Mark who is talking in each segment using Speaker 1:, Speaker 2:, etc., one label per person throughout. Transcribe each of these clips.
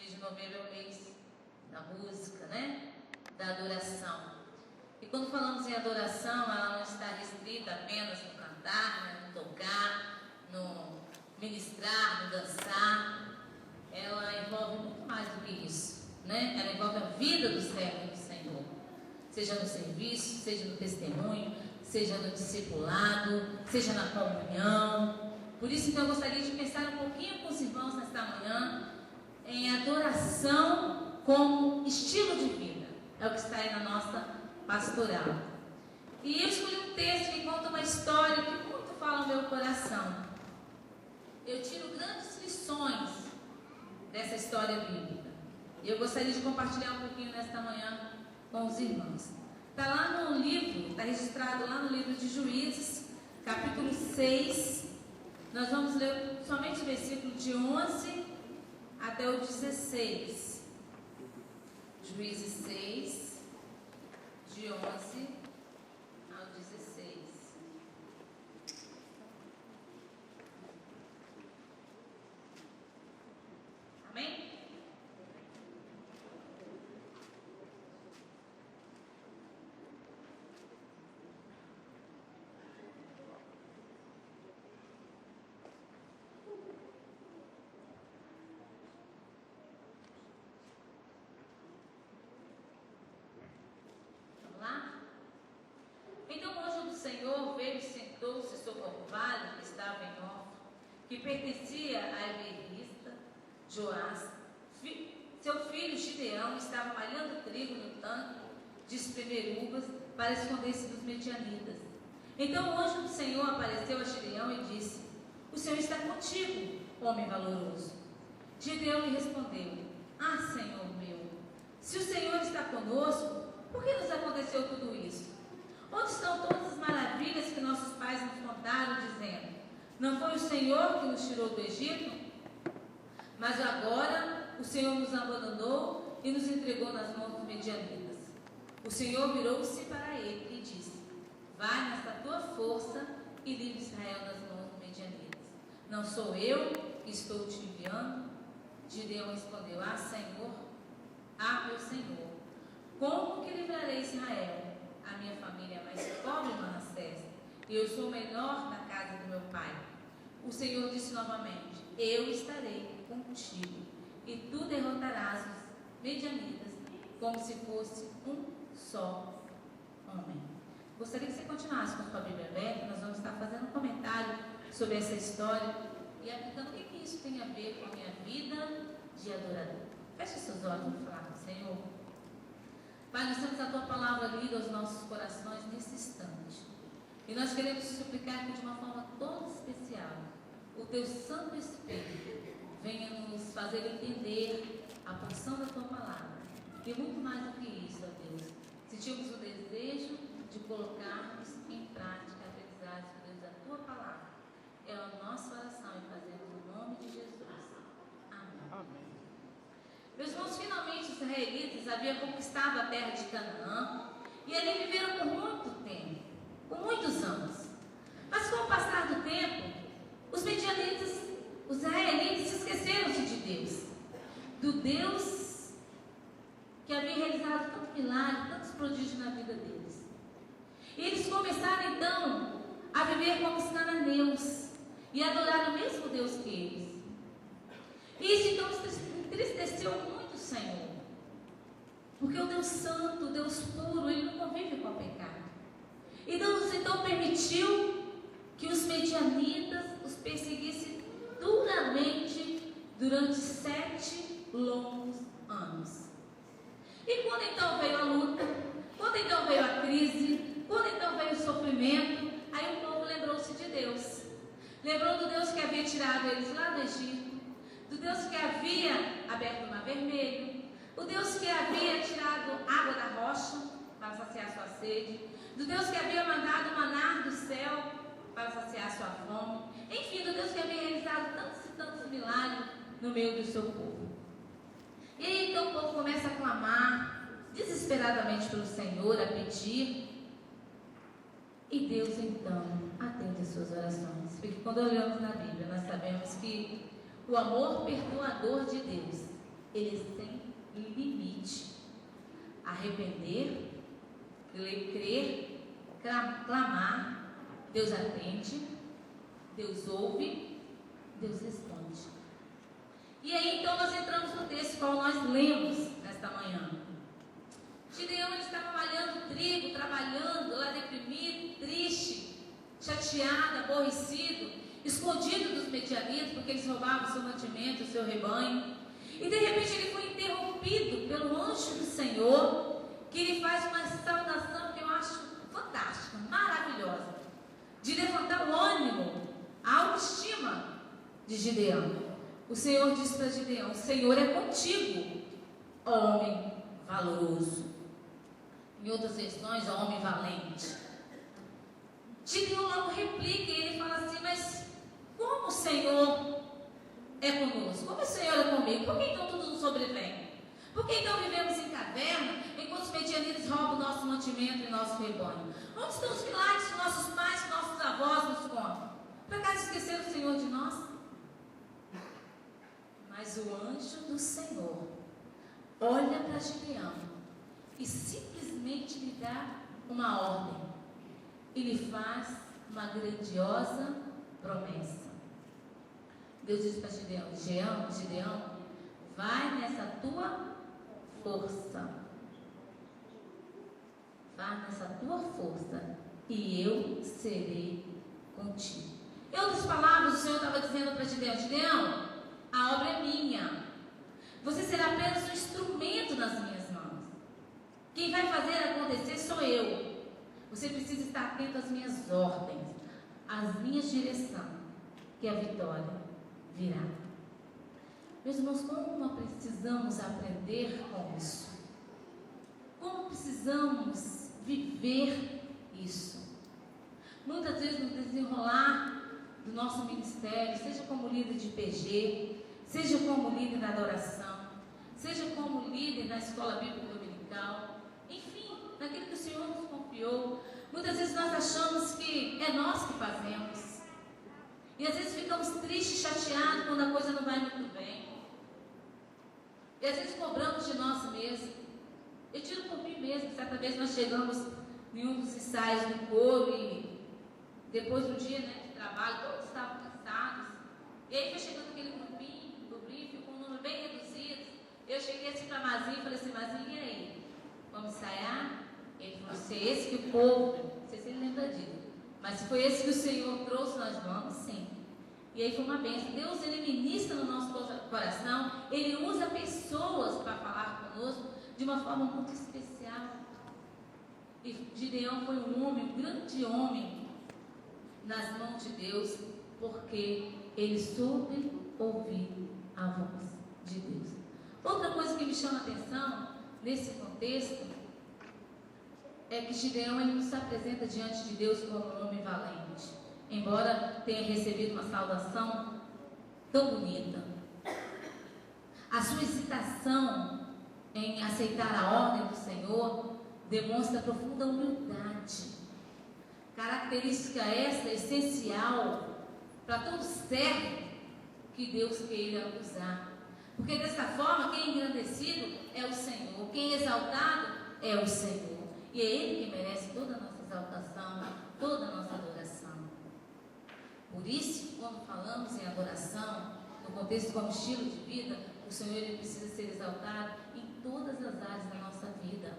Speaker 1: mês de novembro é o mês da música, né? Da adoração. E quando falamos em adoração, ela não está restrita apenas no cantar, né? No tocar, no ministrar, no dançar. Ela envolve muito mais do que isso, né? Ela envolve a vida do servo do Senhor, seja no serviço, seja no testemunho, seja no discipulado, seja na comunhão. Por isso que eu gostaria de pensar um pouquinho com os irmãos nesta manhã em adoração como estilo de vida. É o que está aí na nossa pastoral. E eu escolhi um texto que conta uma história que muito fala no meu coração. Eu tiro grandes lições dessa história bíblica. E eu gostaria de compartilhar um pouquinho nesta manhã com os irmãos. Está lá no livro, está registrado lá no livro de Juízes, capítulo 6. Nós vamos ler somente o versículo de 11 até o 16. Juízes 6, de 11 ao 16. Amém? Então o anjo do Senhor veio e sentou-se sobre o vale que estava em Ofra, que pertencia à eberista Joás. Seu filho Gideão estava malhando trigo no tanque de espremer uvas para esconder-se dos medianitas. Então o anjo do Senhor apareceu a Gideão e disse: O Senhor está contigo, homem valoroso. Gideão lhe respondeu: Ah, Senhor meu, se o Senhor está conosco, por que nos aconteceu tudo isso? Onde estão todas as maravilhas que nossos pais nos contaram, dizendo: Não foi o Senhor que nos tirou do Egito? Mas agora o Senhor nos abandonou e nos entregou nas mãos dos medianitas. O Senhor virou-se para ele e disse: Vai nesta tua força e livre Israel das mãos dos medianitas. Não sou eu que estou te enviando? Gideão respondeu: Ah, Senhor, meu Senhor, como que livrarei Israel? A minha família é mais pobre, Manassés, e eu sou o menor na casa do meu pai. O Senhor disse novamente: Eu estarei contigo, e tu derrotarás os medianitas como se fosse um só homem. Gostaria que você continuasse com a sua Bíblia aberta. Nós vamos estar fazendo um comentário sobre essa história e aplicando o que isso tem a ver com a minha vida de adorador. Feche seus olhos e vamos falar com o Senhor. Pai, nós temos a Tua palavra lida aos nossos corações nesse instante. E nós queremos te suplicar que de uma forma toda especial, o Teu Santo Espírito venha nos fazer entender a porção da Tua palavra. E muito mais do que isso, ó Deus, sentimos o desejo de colocarmos em prática a aprendizagem, Deus, da Tua palavra. É a nossa oração e fazemos no nome de Jesus. Amém. Amém. Meus irmãos, finalmente os israelitas haviam conquistado a terra de Canaã e ali viveram por muito tempo, por muitos anos. Mas com o passar do tempo, os medianitas, os israelitas se esqueceram-se de Deus, do Deus que havia realizado tanto milagre, tantos prodígios na vida deles. E eles começaram então a viver como os cananeus e adorar o mesmo Deus que eles. Isso então entristeceu muito o Senhor, porque o Deus Santo, o Deus puro, Ele não convive com o pecado. E Deus então permitiu que os medianitas os perseguissem duramente durante 7 longos anos. E quando então veio a luta, quando então veio a crise, quando então veio o sofrimento, aí o povo lembrou-se de Deus. Lembrou do Deus que havia tirado eles lá do Egito, do Deus que havia aberto o mar vermelho, o Deus que havia tirado água da rocha para saciar sua sede, do Deus que havia mandado maná do céu para saciar sua fome, enfim, do Deus que havia realizado tantos e tantos milagres no meio do seu povo. E aí então o povo começa a clamar desesperadamente pelo Senhor, a pedir, e Deus então atende as suas orações. Porque quando olhamos na Bíblia, nós sabemos que o amor perdoador de Deus, ele é sem limite. Arrepender, crer, clamar, Deus atende, Deus ouve, Deus responde. E aí então nós entramos no texto qual nós lemos nesta manhã. Gideão, ele estava malhando trigo, trabalhando, lá deprimido, triste, chateado, aborrecido, escondido dos medianitas, porque eles roubavam o seu mantimento, o seu rebanho. E de repente ele foi interrompido pelo anjo do Senhor, que ele faz uma saudação que eu acho fantástica, maravilhosa, de levantar o ânimo, a autoestima de Gideão. O Senhor disse para Gideão: o Senhor é contigo, homem valoroso. Em outras versões, homem valente. Gideão logo replica e ele fala assim: mas como o Senhor é conosco? Como o Senhor é comigo? Por que então tudo nos sobrevém? Por que então vivemos em caverna, enquanto os medianitas roubam o nosso mantimento e nosso rebanho? Onde estão os milagres que nossos pais, que nossos avós nos contam? Por acaso esqueceram o Senhor de nós? Mas o anjo do Senhor olha para Gideão e simplesmente lhe dá uma ordem. Ele faz uma grandiosa promessa. Deus diz para Gideão: Gideão, vai nessa tua força. Vai nessa tua força e eu serei contigo. Em outras palavras, o Senhor estava dizendo para Gideão: Gideão, a obra é minha. Você será apenas um instrumento nas minhas mãos. Quem vai fazer acontecer sou eu. Você precisa estar atento às minhas ordens, às minhas direções, que a vitória virá. Meus irmãos, como nós precisamos aprender com isso? Como precisamos viver isso? Muitas vezes no desenrolar do nosso ministério, seja como líder de PG, seja como líder na adoração, seja como líder na escola bíblica dominical, enfim, naquilo que o Senhor nos confiou, muitas vezes nós achamos que é nós que fazemos. E às vezes ficamos tristes, chateados quando a coisa não vai muito bem. E às vezes cobramos de nós mesmos. Eu tiro por mim mesmo. Certa vez nós chegamos em um dos ensaios do coro e depois do dia, de trabalho, todos estavam cansados. E aí foi chegando aquele grupinho do briefing com um número bem reduzido. Eu cheguei assim para Mazinho e falei assim: Mazinho, e aí? Vamos ensaiar? Ele falou: se é esse que o povo, não sei se ele lembra disso, mas se foi esse que o Senhor trouxe, nós vamos sim. E aí foi uma bênção. Deus, ele ministra no nosso coração, ele usa pessoas para falar conosco de uma forma muito especial. E Gideão foi um homem, um grande homem nas mãos de Deus, porque ele soube ouvir a voz de Deus. Outra coisa que me chama a atenção nesse contexto é que Gideão, ele não se apresenta diante de Deus como um homem valente, embora tenha recebido uma saudação tão bonita. A sua hesitação em aceitar a ordem do Senhor demonstra profunda humildade, característica essa essencial para todo servo que Deus queira usar, porque dessa forma quem é engrandecido é o Senhor, quem é exaltado é o Senhor, e é Ele que merece toda a nossa exaltação, toda a nossa adoração. Por isso, quando falamos em adoração, no contexto como estilo de vida, o Senhor, ele precisa ser exaltado em todas as áreas da nossa vida.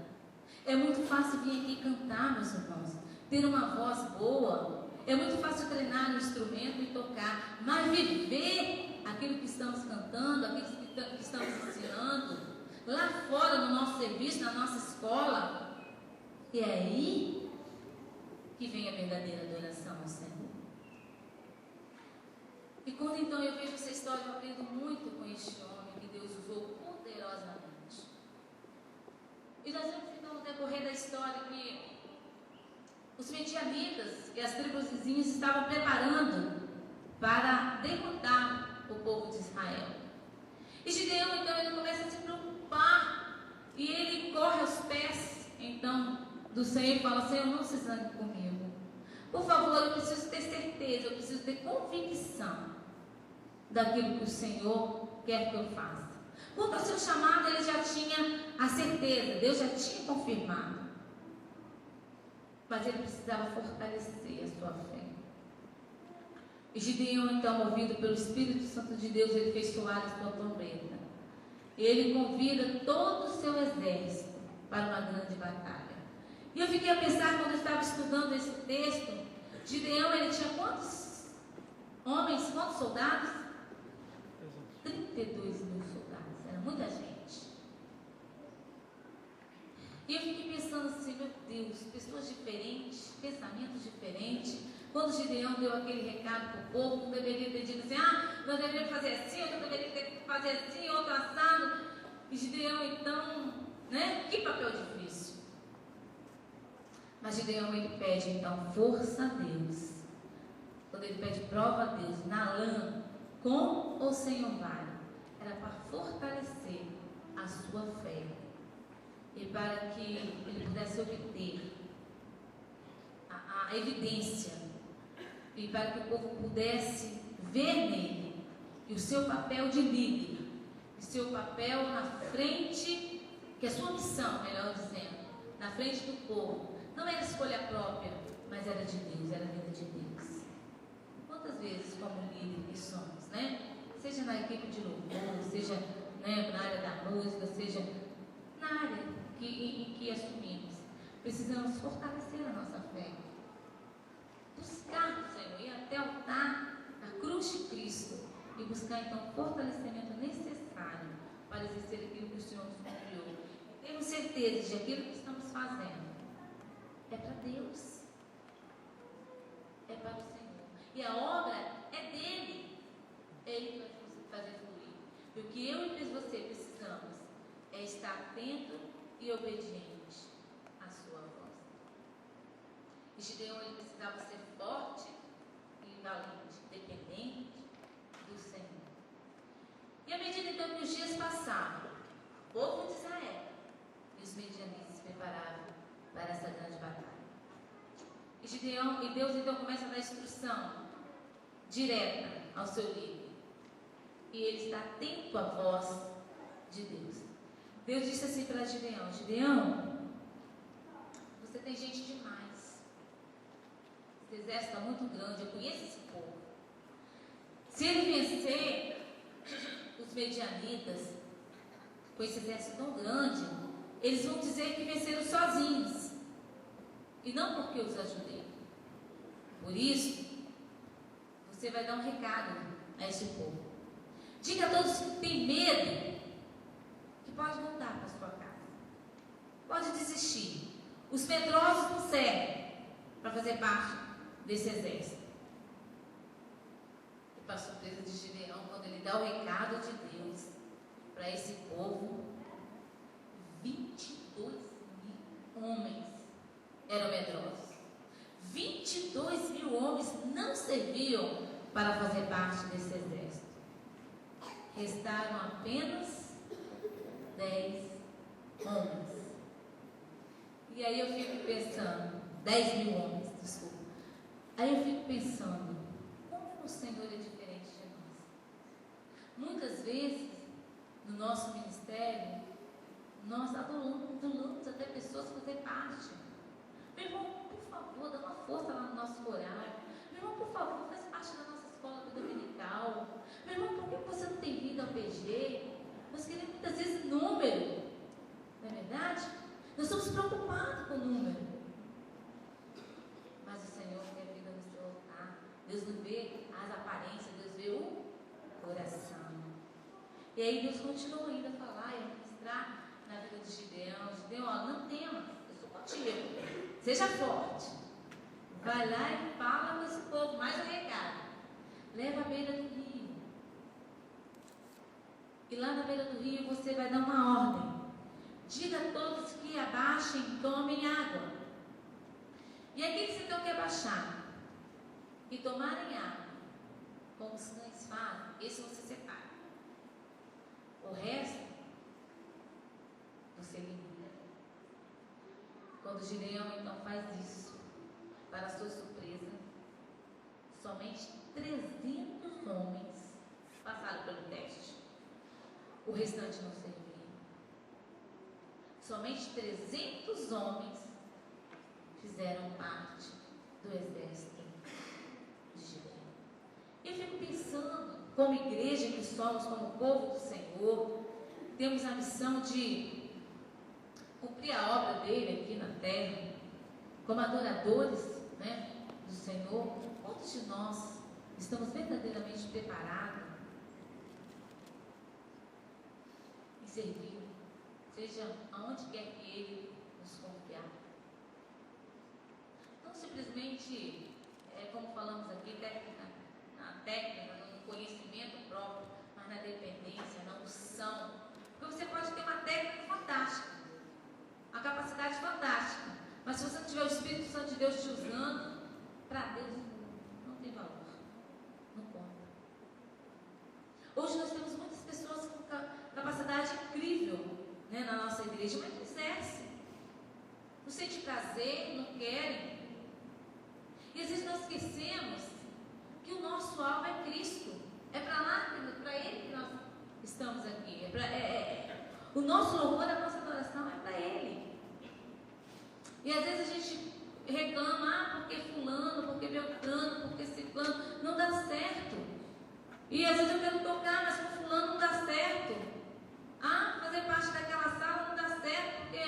Speaker 1: É muito fácil vir aqui cantar, meus irmãos, ter uma voz boa, é muito fácil treinar no instrumento e tocar, mas viver aquilo que estamos cantando, aquilo que estamos ensinando, lá fora no nosso serviço, na nossa escola, é aí que vem a verdadeira adoração ao Senhor. E quando então eu vejo essa história, eu aprendo muito com este homem que Deus usou poderosamente. E nós vemos então no decorrer da história que os medianitas e as tribos vizinhas estavam preparando para derrotar o povo de Israel. E Gideão então ele começa a se preocupar e ele corre aos pés então do Senhor e fala: Senhor, não se zangue comigo. Por favor, eu preciso ter certeza, eu preciso ter convicção daquilo que o Senhor quer que eu faça. Quanto ao seu chamado, ele já tinha a certeza, Deus já tinha confirmado. Mas ele precisava fortalecer a sua fé. E Gideão, então, movido pelo Espírito Santo de Deus, ele fez soar a sua trombeta. E ele convida todo o seu exército para uma grande batalha. E eu fiquei a pensar, quando eu estava estudando esse texto, Gideão, ele tinha quantos homens, quantos soldados? 32 mil soldados, era muita gente. E eu fiquei pensando assim, meu Deus, pessoas diferentes, pensamentos diferentes. Quando Gideão deu aquele recado para o povo, não deveria ter dito assim, nós deveríamos fazer assim, outro deveria fazer assim, outro assado. E Gideão, então, que papel difícil. Mas Gideão, ele pede, então, força a Deus. Quando ele pede prova a Deus, na lã, com ou sem orvalho, era para fortalecer a sua fé. E para que ele pudesse obter a evidência. E para que o povo pudesse ver nele e o seu papel de líder, o seu papel na frente, que é a sua missão, melhor dizendo, na frente do povo. Não era escolha própria, mas era de Deus, era a vida de Deus. Quantas vezes, como líder que somos, seja na equipe de louvor, seja na área da música, seja na área em que assumimos, precisamos fortalecer a nossa fé. Buscar o Senhor, ir até o altar, a cruz de Cristo, e buscar então o fortalecimento necessário para exercer aquilo que o Senhor nos confiou. Temos certeza de que aquilo que estamos fazendo é para Deus, é para o Senhor, e a obra é dele, é Ele que vai fazer fluir. E o que eu e você precisamos é estar atento e obediente à sua voz. E Gideão, ele precisava ser forte e valente, dependente do Senhor. E à medida então que os dias passavam, o povo de Israel e os medianitas se preparavam para essa grande batalha. E Deus então começa a dar instrução direta ao seu líder. E ele está atento à voz de Deus. Deus disse assim para Gideão: Gideão, você tem gente demais. Esse exército está muito grande, eu conheço esse povo. Se ele vencer os medianitas, com esse exército tão grande, eles vão dizer que venceram sozinhos, e não porque eu os ajudei. Por isso, você vai dar um recado a esse povo. Diga a todos que têm medo que pode voltar para sua casa, pode desistir. Os medrosos não servem para fazer parte desse exército. E para surpresa de Gideão, quando ele dá o recado de Deus para esse povo, 22 mil homens eram medrosos. 22 mil homens não serviam para fazer parte desse exército. Restaram apenas 10 homens. E aí eu fico pensando, 10 mil homens, desculpa. Aí eu fico pensando, como o Senhor é diferente de nós. Muitas vezes, no nosso ministério, nós adulamos até pessoas fazer parte. Meu irmão, por favor, dá uma força lá no nosso horário. Meu irmão, por favor, faz parte da nossa escola dominical. Meu irmão, por que você não tem vindo ao PG? Nós queremos muitas vezes número. Não é verdade? Nós estamos preocupados com o número. Mas o Senhor quer vida no seu altar. Deus não vê as aparências, Deus vê o coração. E aí Deus continua ainda a falar e a ministrar na vida de Gideão. Gideão, não temas, eu sou contigo. Seja forte. Vai lá e fala com esse povo, mais um recado. Leva à beira do rio. E lá na beira do rio você vai dar uma ordem. Diga a todos que abaixem e tomem água. E aqueles então que abaixar e tomarem água, como os cães fazem, esse você separa. O resto, você limita. Quando Gideão então faz isso, para sua surpresa, somente 300 homens passaram pelo teste. o restante não servia. Somente 300 homens fizeram parte do exército de Gideão. Eu fico pensando, como igreja que somos, como povo do Senhor, temos a missão de cumprir a obra dele aqui na terra, como adoradores, né, do Senhor. Quantos de nós estamos verdadeiramente preparados em servir, seja aonde quer que Ele nos confiar? Não simplesmente, como falamos aqui, na técnica, no conhecimento próprio, mas na dependência, na unção. Porque você pode ter uma técnica fantástica, uma capacidade fantástica, mas se você não tiver o Espírito Santo de Deus te usando, para Deus não tem valor, não conta. Hoje nós temos muitas pessoas com capacidade incrível, né, na nossa igreja, mas não exerce, não sente prazer, não querem. E às vezes nós esquecemos que o nosso alvo é Cristo, é para lá, para Ele que nós estamos aqui, o nosso louvor, a nossa adoração é para Ele. E às vezes a gente reclama, porque fulano, porque beltrano, porque ciclano, não dá certo. E às vezes eu quero tocar, mas com fulano não dá certo. Fazer parte daquela sala não dá certo, porque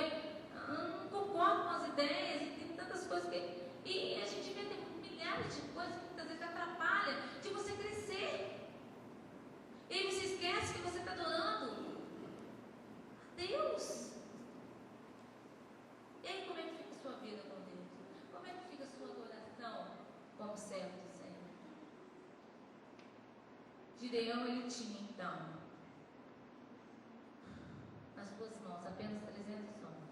Speaker 1: não concordo com as ideias, e tem tantas coisas que... E a gente vê milhares de coisas que muitas vezes atrapalham de você crescer. E aí você esquece que você está adorando a Deus. E aí como é que fica a sua vida com Deus? Como é que fica a sua adoração como servo do Senhor? Gideão, ele tinha então nas suas mãos apenas 300 homens.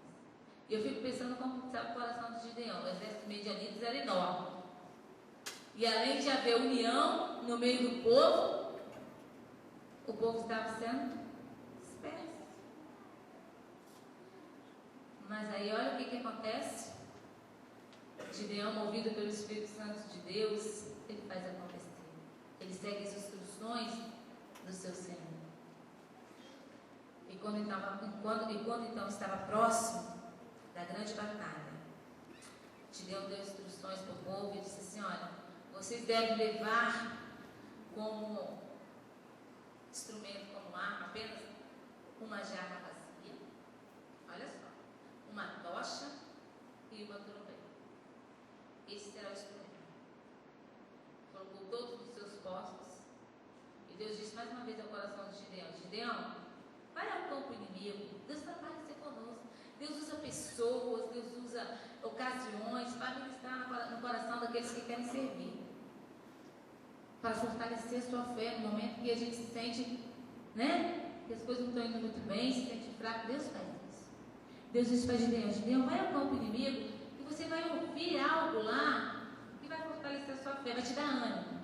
Speaker 1: E eu fico pensando como estava o coração de Gideão. O exército medianita era enorme. E além de haver união no meio do povo, o povo estava sendo disperso. Mas aí olha o que acontece. Gideão, movido pelo Espírito Santo de Deus, ele faz acontecer. Ele segue as instruções do seu Senhor. E quando então estava próximo da grande batalha, Gideão deu instruções para o povo e disse assim: olha, vocês devem levar como instrumento, como arma, apenas uma jarra vazia, olha só, uma tocha e uma trombeta. Esse será o instrumento. Colocou todos os seus postos. E Deus disse mais uma vez ao coração de Gideão: Gideão, vai ao campo inimigo. Deus trabalha conosco. Deus usa pessoas, Deus usa ocasiões para ministrar no coração daqueles que querem servir, para fortalecer a sua fé no momento que a gente se sente, né, que as coisas não estão indo muito bem, se sente fraco. Deus faz isso. Deus disse para Gideão: Gideão, vai ao campo inimigo e você vai ouvir algo lá que vai fortalecer a sua fé, vai te dar ânimo.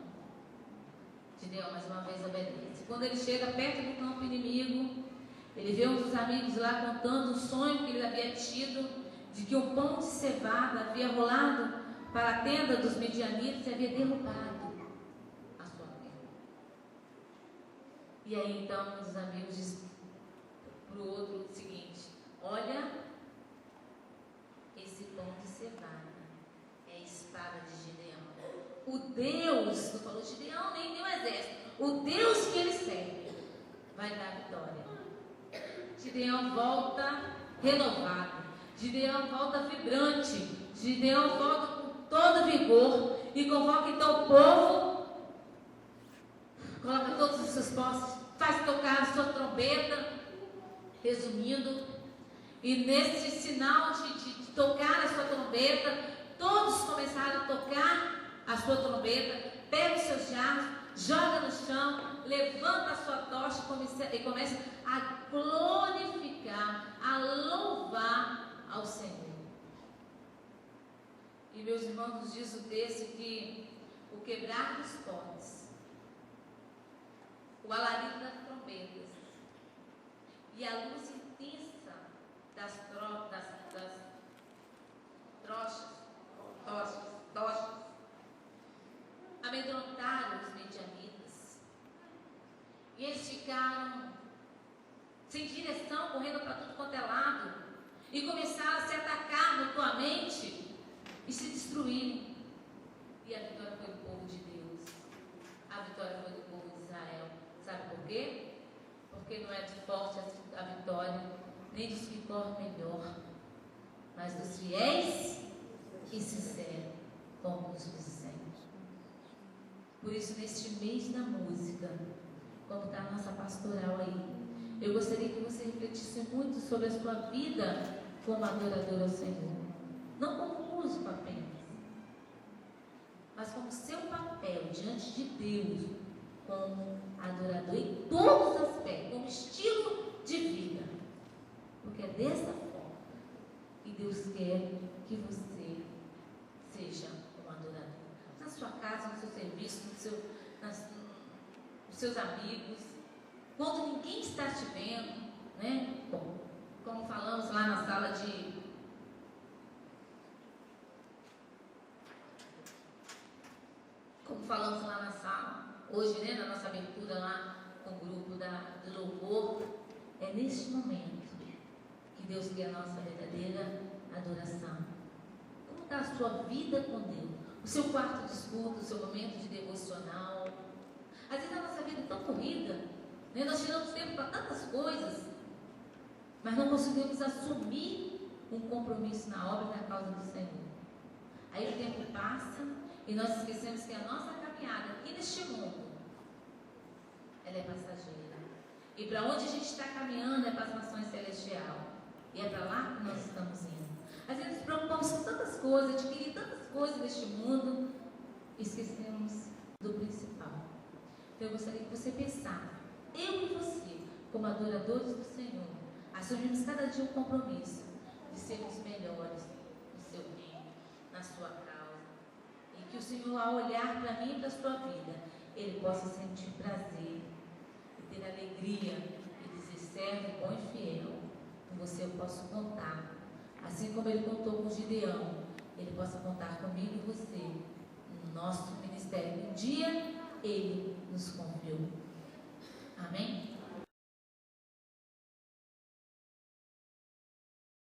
Speaker 1: Gideão mais uma vez obedece. Quando ele chega perto do campo inimigo, ele vê um dos amigos lá contando um sonho que ele havia tido, de que um pão de cevada havia rolado para a tenda dos medianitas e havia derrubado a sua tenda. E aí então um dos amigos diz para o outro o seguinte: olha, esse pão de cevada é a espada de Gideão. O Deus, não falou Gideão nem o exército, o Deus que ele serve vai dar vitória. Gideão volta renovado, Gideão volta vibrante, Gideão volta com todo vigor e convoca então o povo, coloca todos os seus postos, faz tocar a sua trombeta, resumindo, e nesse sinal de tocar a sua trombeta, todos começaram a tocar a sua trombeta, pega os seus jarros, joga no chão, levanta a sua tocha e começa a glorificar, a louvar ao Senhor. E meus irmãos, nos diz o texto que o quebrar dos potes, o alarido das trombetas e a luz intensa das tochas amedrontaram os medianitas. E eles ficaram sem direção, correndo para tudo quanto é lado, e começaram a se atacar mutuamente e se destruírem. E a vitória foi do povo de Deus. A vitória foi do povo de Israel. Sabe por quê? Porque não é de forte a vitória, nem dos que correm melhor, mas dos fiéis e sinceros, como nos dizemos. Por isso, neste mês da música, como está a nossa pastoral aí, eu gostaria que você refletisse muito sobre a sua vida como adorador ao Senhor. Não como músico apenas, mas como seu papel diante de Deus, como adorador em todos os aspectos, como estilo de vida. Porque é dessa forma que Deus quer que você seja um adorador. Na sua casa, no seu serviço, nos seus amigos, quando ninguém está te vendo, né? Como falamos lá na sala hoje, né, na nossa abertura lá com o grupo do louvor, é neste momento que Deus quer a nossa verdadeira adoração. Como está a sua vida com Deus? O seu quarto de estudo, o seu momento de devocional. Às vezes a nossa vida é tão corrida, né? Nós tiramos tempo para tantas coisas, mas não conseguimos assumir um compromisso na obra e na causa do Senhor. Aí o tempo passa e nós esquecemos que a nossa caminhada aqui neste mundo, ela é passageira. E para onde a gente está caminhando é para as nações celestiais. E é para lá que nós estamos indo. Às vezes nos preocupamos com tantas coisas, adquirir tantas coisas neste mundo, e esquecemos do principal. Então eu gostaria que você pensasse, eu e você, como adoradores do Senhor, assumimos cada dia um compromisso de sermos melhores no seu reino, na sua causa. E que o Senhor, ao olhar para mim e para a sua vida, Ele possa sentir prazer e ter alegria e dizer: servo bom e fiel, com você eu posso contar. Assim como Ele contou com Gideão, Ele possa contar comigo e você no nosso ministério. Um dia Ele nos confiou. Amém?